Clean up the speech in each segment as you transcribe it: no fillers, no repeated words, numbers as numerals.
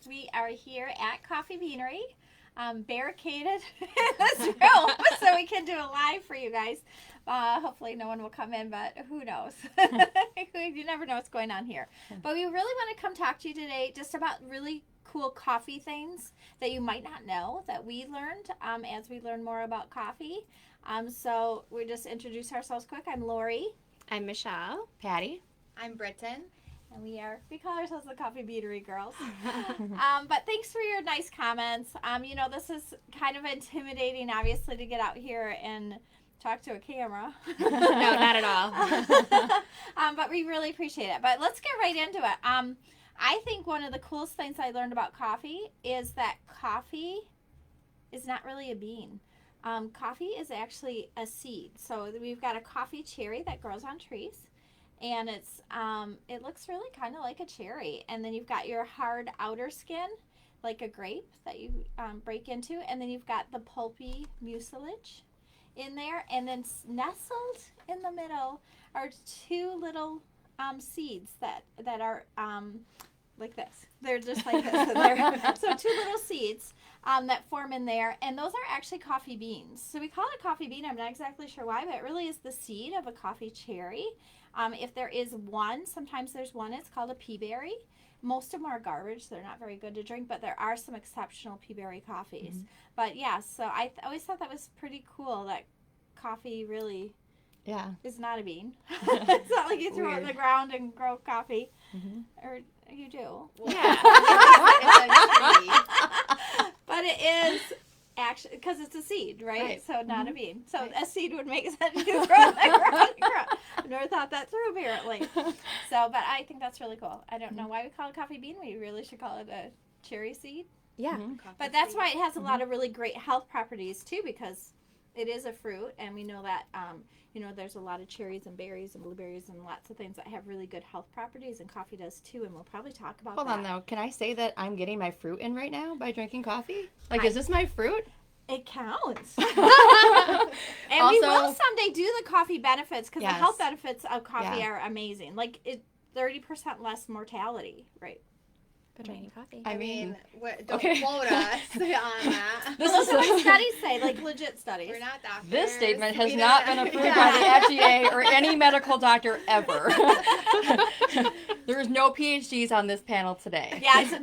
We are here at Coffee Beanery, barricaded in this room so we can do a live for you guys. Hopefully no one will come in, but who knows? You never know what's going on here. But we really want to come talk to you today just about really cool coffee things that you might not know that we learned as we learn more about coffee. So we just introduce ourselves quick. I'm Lori. I'm Michelle. Patty. I'm Britton. And we call ourselves the Coffee Beanery Girls. But thanks for your nice comments. This is kind of intimidating, obviously, to get out here and talk to a camera. No, not at all. But we really appreciate it. But let's get right into it. I think one of the coolest things I learned about coffee is that coffee is not really a bean. Coffee is actually a seed. So we've got a coffee cherry that grows on trees. And it looks really kind of like a cherry. And then you've got your hard outer skin, like a grape that you break into. And then you've got the pulpy mucilage in there. And then nestled in the middle are two little seeds that are like this. They're just like this. So two little seeds that form in there. And those are actually coffee beans. So we call it a coffee bean. I'm not exactly sure why, but it really is the seed of a coffee cherry. If there is one, sometimes there's one, it's called a pea berry. Most of them are garbage. They're not very good to drink, but there are some exceptional pea berry coffees. Mm-hmm. But yeah, so I always thought that was pretty cool that coffee really is not a bean. It's not like you throw it in the ground and grow coffee. Mm-hmm. Or you do. Well, yeah. But it is actually, because it's a seed, right? So not a bean. So a seed would make sense to grow in the ground. I've never thought that through, apparently. But I think that's really cool. I don't know why we call it coffee bean. We really should call it a cherry seed. Yeah. Mm-hmm. But that's why it has a lot of really great health properties, too, because it is a fruit, and we know that, there's a lot of cherries and berries and blueberries and lots of things that have really good health properties, and coffee does, too, and we'll probably talk about that. Hold on, though. Can I say that I'm getting my fruit in right now by drinking coffee? Is this my fruit? It counts. And also, we will someday do the coffee benefits, because the health benefits of coffee are amazing. 30% less mortality, right? Drinking coffee. I mean don't quote us on that. This is what studies say, legit studies. We're not doctors. This statement has not been approved by the FDA or any medical doctor ever. There is no PhDs on this panel today. Yeah, so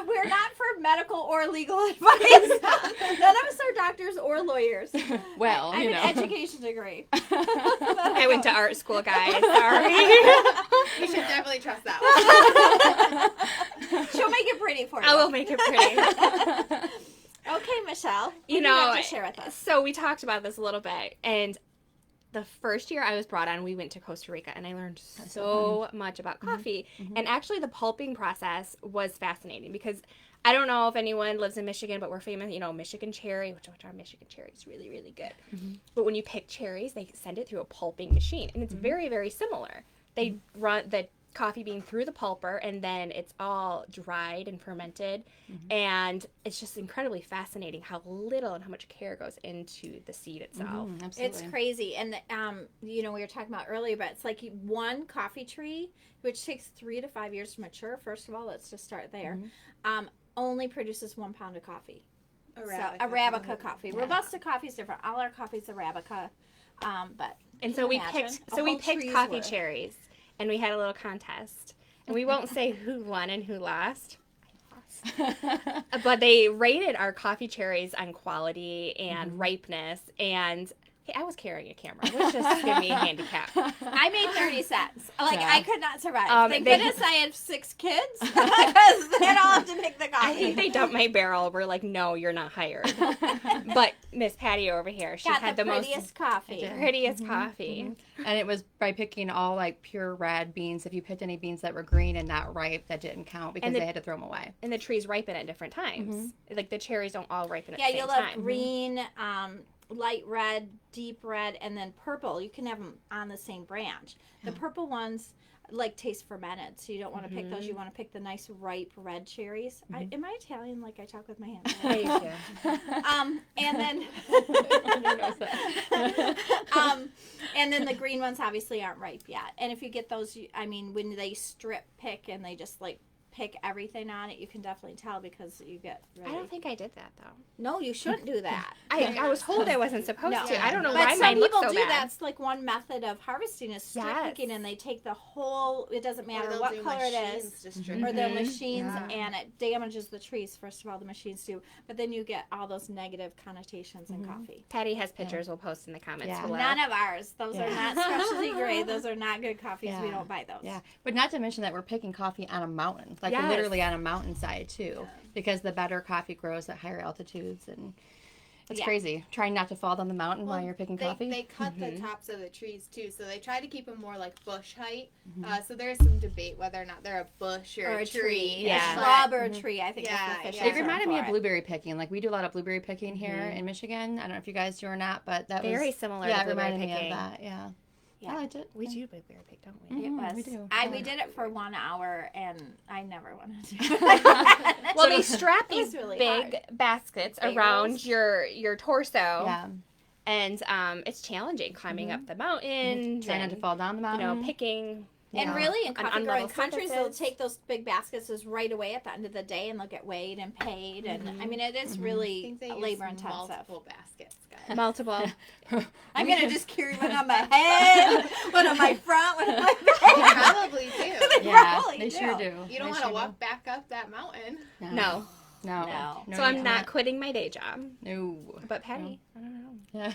we're not for medical or legal advice. None of us are doctors or lawyers. Well, I have an education degree. I went to art school, guys. Sorry. You should definitely trust that one. She'll make it pretty for you. I will make it pretty. Okay, Michelle. What you do you have to share with us? So we talked about this a little bit, and the first year I was brought on, we went to Costa Rica, and I learned so much about coffee. Mm-hmm. And actually, the pulping process was fascinating because I don't know if anyone lives in Michigan, but we're famous, Michigan cherry, which our Michigan cherry is really, really good. Mm-hmm. But when you pick cherries, they send it through a pulping machine, and it's very, very similar. They run the coffee bean through the pulper, and then it's all dried and fermented, and it's just incredibly fascinating how little and how much care goes into the seed itself. Absolutely. It's crazy. And we were talking about earlier, but it's like one coffee tree, which takes 3 to 5 years to mature. First of all, let's just start there. Only produces 1 pound of coffee. Arabica coffee. Yeah. Robusta coffee is different. All our coffee's Arabica, so we picked coffee cherries. And we had a little contest. And we won't say who won and who lost. I lost. But they rated our coffee cherries on quality and ripeness. And I was carrying a camera, which just gave me a handicap. I made 30 cents. I could not survive. Thank goodness I had 6 kids. Because they'd all have to pick the coffee. I think they dumped my barrel. We're like, no, you're not hired. But Miss Patty over here, she had the prettiest coffee. Prettiest coffee. And it was by picking all pure red beans. If you picked any beans that were green and not ripe, that didn't count because they had to throw them away. And the trees ripen at different times. The cherries don't all ripen at the same time. Yeah, you'll have green, light red, deep red, and then purple. You can have them on the same branch. The purple ones taste fermented, so you don't want to pick those. You want to pick the nice ripe red cherries. Am I Italian? I talk with my hands. And then and then the green ones obviously aren't ripe yet. And if you get those, when they strip pick and they just pick everything on it, you can definitely tell because you get really... I don't think I did that though. No, you shouldn't do that. I was told I wasn't supposed No. to. I don't know But why some mine looks people so do. bad. That's like one method of harvesting is strip Yes. picking, and they take the whole. It doesn't Or matter they'll what do color it machines is, to strip or their Mhm. machines, Yeah. and it damages the trees. First of all, the machines do, but then you get all those negative connotations in coffee. Patty has pictures. We'll post in the comments Yeah. below. None of ours. Those are Yeah. not specialty grade. Those are not good coffees. We Yeah. don't buy those. Yeah, but not to mention that we're picking coffee on a mountain, like Yes. literally on a mountainside too, because the better coffee grows at higher altitudes, and it's Yeah. crazy. Trying not to fall down the mountain while Well, you're picking They coffee. cut the Mhm. tops of the trees too, so they try to keep them more like bush height. Mhm. So there's some debate whether or not they're a bush or, Or a tree. Yeah. A But- shrub or a Mhm. tree, I think Yeah, is the official yeah. It term reminded me for of it. blueberry picking. Like we do a lot of blueberry picking here Mhm. in Michigan. I don't know if you guys do or not, but that Very was similar yeah, to it blueberry reminded picking. me of that. Yeah, Yeah. I liked it. We do blueberry pick, don't we? Mhm. It was. we do. We did it for 1 hour, and I never wanted to. Well, they strap It was these really big baskets Bagels. around your torso, Yeah, and it's challenging climbing Mhm. up the mountain, trying not to fall down the you mountain. know, picking. And Yeah. really, in On coffee growing unlevel countries, they'll surfaces. take those big baskets right away at the end of the day, and they'll get weighed and paid. And I mean, it is Mhm. I really think they use labor intensive. multiple baskets, guys. Multiple. I'm gonna just carry one on my head, one on my front, one on my They back. probably do. Yeah, Probably they sure do. You don't They want to sure walk back up that mountain. do. No. No. No. So I'm you not can't. quitting my day job. No. But Patty, I don't know. Yeah.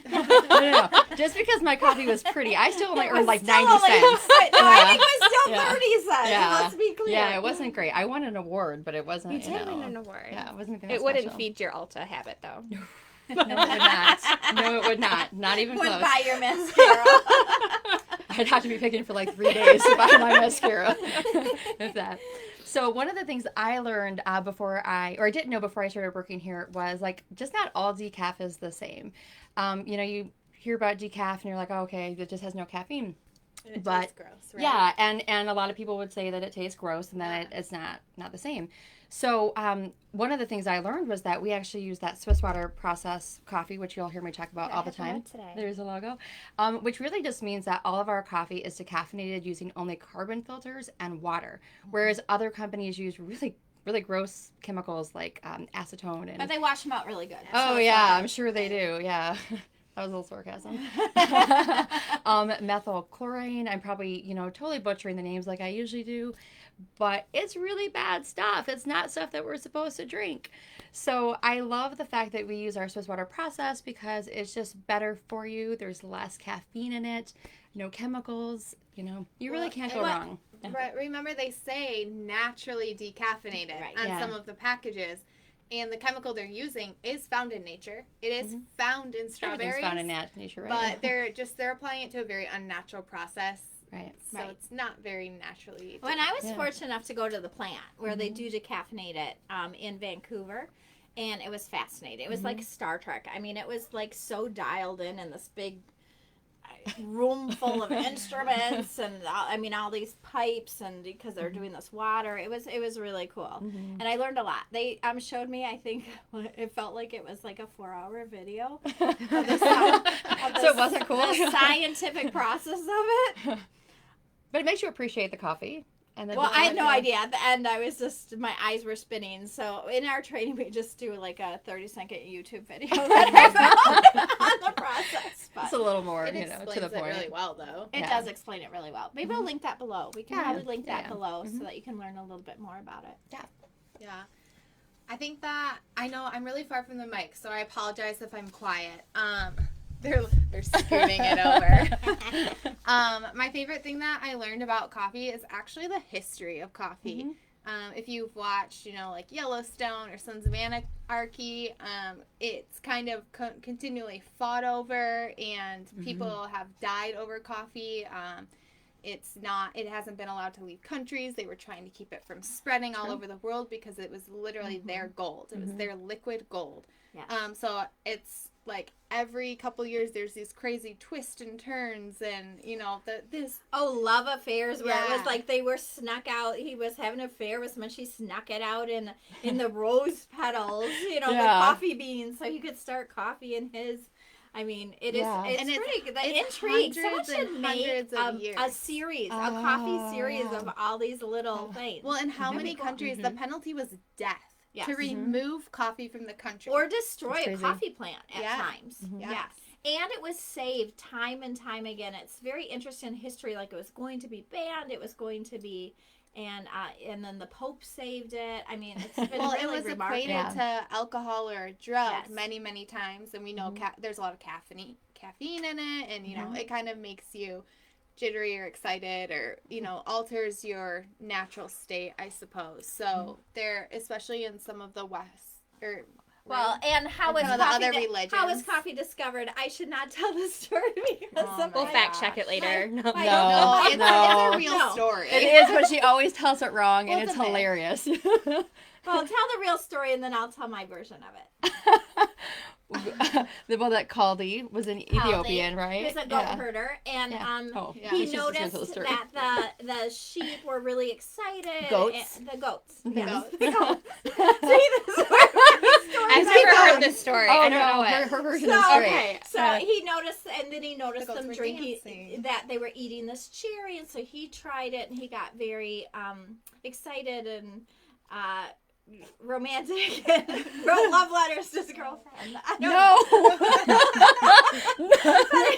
no. Just because my coffee was pretty, I still only It earned was like still 90 only- cents. No, I Yeah. think it was still Yeah. 30 cents. Yeah. Let's be clear. Yeah, it wasn't great. I won an award, but it wasn't. You did know, win an award. Yeah, it wasn't. It wouldn't feed your Ulta habit though. No, it would not. No, it would not. Not even Wouldn't close. buy your mascara. I'd have to be picking for like 3 days to buy my mascara. If that. So one of the things I learned I didn't know before I started working here was like just not all decaf is the same. You hear about decaf and you're like, oh, okay, it just has no caffeine. And it But- tastes gross, right? Yeah, and a lot of people would say that it tastes gross and that it's not the same. So one of the things I learned was that we actually use that Swiss water process coffee, which you'll hear me talk about Yeah, all I the have the time. note today. There's a logo, which really just means that all of our coffee is decaffeinated using only carbon filters and water, whereas other companies use really, really gross chemicals like acetone and. But they wash them out really good. Oh So it's yeah, not I'm sure they do. Yeah. That was a little sarcasm. Methyl chloride. I'm probably, totally butchering the names like I usually do, but it's really bad stuff. It's not stuff that we're supposed to drink. So I love the fact that we use our Swiss water process because it's just better for you. There's less caffeine in it, no chemicals. You really Well, can't go and- wrong. Right, remember they say naturally decaffeinated Right. on Yeah. some of the packages, and the chemical they're using is found in nature. It is found in Everything's strawberries, found in nature, right? but they're applying it to a very unnatural process, Right. so Right. it's not very naturally. When I was Yeah. fortunate enough to go to the plant where they do decaffeinate it in Vancouver, and it was fascinating. It was like Star Trek. I mean, it was like so dialed in this big room full of instruments and all these pipes, and because they're doing this water, it was really cool. Mhm. And I learned a lot. They showed me, I think it felt like it was like a 4-hour video of the So it wasn't cool? the scientific process of it. But it makes you appreciate the coffee. And then Well, I had no idea. At the end, I was just, my eyes were spinning. So in our training, we just do like a 30-second YouTube video that I found on the process. But It's a little more, It to explains the it point. really well, though. it yeah. does explain it really well. Maybe we'll link that below. We can Yeah, probably link that yeah. below Mhm. so that you can learn a little bit more about it. Yeah. I think that I know I'm really far from the mic, so I apologize if I'm quiet. They're scooting it over. My favorite thing that I learned about coffee is actually the history of coffee. If you've watched, like Yellowstone or Sons of Anarchy, it's kind of continually fought over, and people have died over coffee. It hasn't been allowed to leave countries. They were trying to keep it from spreading all over the world because it was literally their gold. It was their liquid gold. Yes. So it's like every couple years there's these crazy twists and turns, and this Oh, love affairs where it Yeah. was like they were snuck out. He was having an affair with someone. She snuck it out in the rose petals, the Yeah. coffee beans, so he could start coffee in his I mean, it is. Yeah. It's And pretty good. The it's intrigue. Someone hundreds should and make hundreds of a years. series, a Oh, coffee series yeah. of all these little things. Well, in how That'd be many cool. countries the penalty was death Yes. to remove coffee from the country. Or destroy That's a crazy. coffee plant at Yeah. times. Yes. Yes. And it was saved time and time again. It's very interesting history. Like it was going to be banned. It was going to be, and then the Pope saved it. I mean, it's been Well, really it was remarkable. equated to alcohol or a drug Yes. many, many times, and we know there's a lot of caffeine in it, and you know it kind of makes you jittery or excited, or you know alters your natural state, I suppose. So there, especially in some of the West or Well, and how was some of the coffee? other How was religions. coffee discovered? I should not tell this story because Oh some my We'll fact check it later. My- No. my- No. it's a real No. story. It is, but she always tells it wrong, and Well, it's it's a myth. hilarious. Well, tell the real story, and then I'll tell my version of it. The one that Kaldi was an Ethiopian, right? He was a goat herder, and Yeah. Oh, Yeah. he she's just listening to the noticed story. that the sheep were really excited. Goats? The goats. The Yes. goats. The goats. See, this is where my story I've is never going. heard this story. Oh, I don't no, know it. her version So, is great. okay. So he noticed, and then he noticed The goats them were drinking dancing. that they were eating this cherry, and so he tried it, and he got very excited and romantic, and wrote love letters to his girlfriend. I don't No,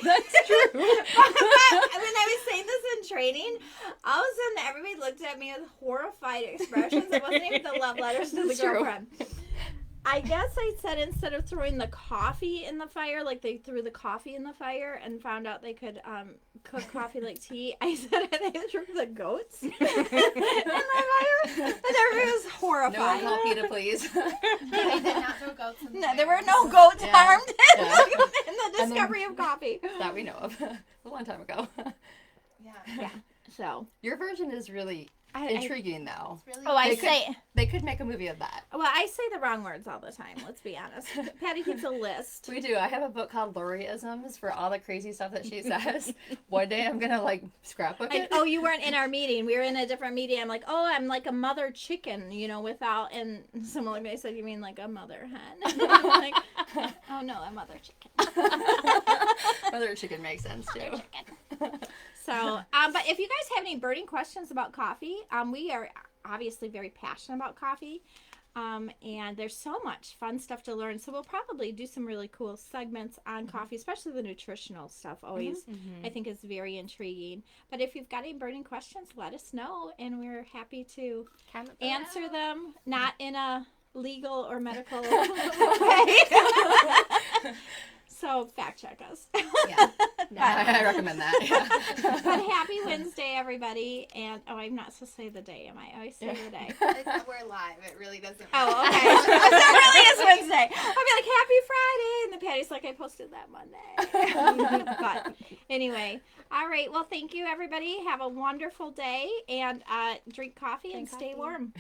That's true. But when I was saying this in training, all of a sudden everybody looked at me with horrified expressions. It wasn't even the love letters to the It's true. girlfriend. I guess I said instead of throwing the coffee in the fire, like they threw the coffee in the fire and found out they could cook coffee like tea, I said they threw the goats in the fire. And everybody was no horrified. coffee to please. They did not throw goats in the No, fire. there were no goats Yeah. harmed Yeah. in the And then- discovery of coffee. That we know of. A long time ago. Yeah. Yeah. So Your version is really intriguing, though. It's really I They could- say. They could make a movie of that. Well, I say the wrong words all the time. Let's be honest. Patty keeps a list. We do. I have a book called Loriisms for all the crazy stuff that she says. One day I'm gonna scrapbook it. Oh, you weren't in our meeting. We were in a different meeting. I'm like, oh, I'm like a mother chicken, without. And someone looked at me and said, you mean like a mother hen? I'm like, oh no, a mother chicken. Mother chicken makes sense too. So, but if you guys have any burning questions about coffee, we are obviously very passionate about coffee. And there's so much fun stuff to learn. So we'll probably do some really cool segments on coffee, especially the nutritional stuff always I think is very intriguing. But if you've got any burning questions, let us know. And we're happy to answer them, not in a legal or medical way. So fact check us. Yeah. I recommend that. Yeah. But happy Wednesday, everybody. And, I'm not supposed to say the day, am I? I always say the day. It's that we're live. It really doesn't matter. Oh, okay. So it really is Wednesday. I'll be like, happy Friday. And the Patty's like, I posted that Monday. But anyway, all right. Well, thank you, everybody. Have a wonderful day. And drink coffee and stay warm.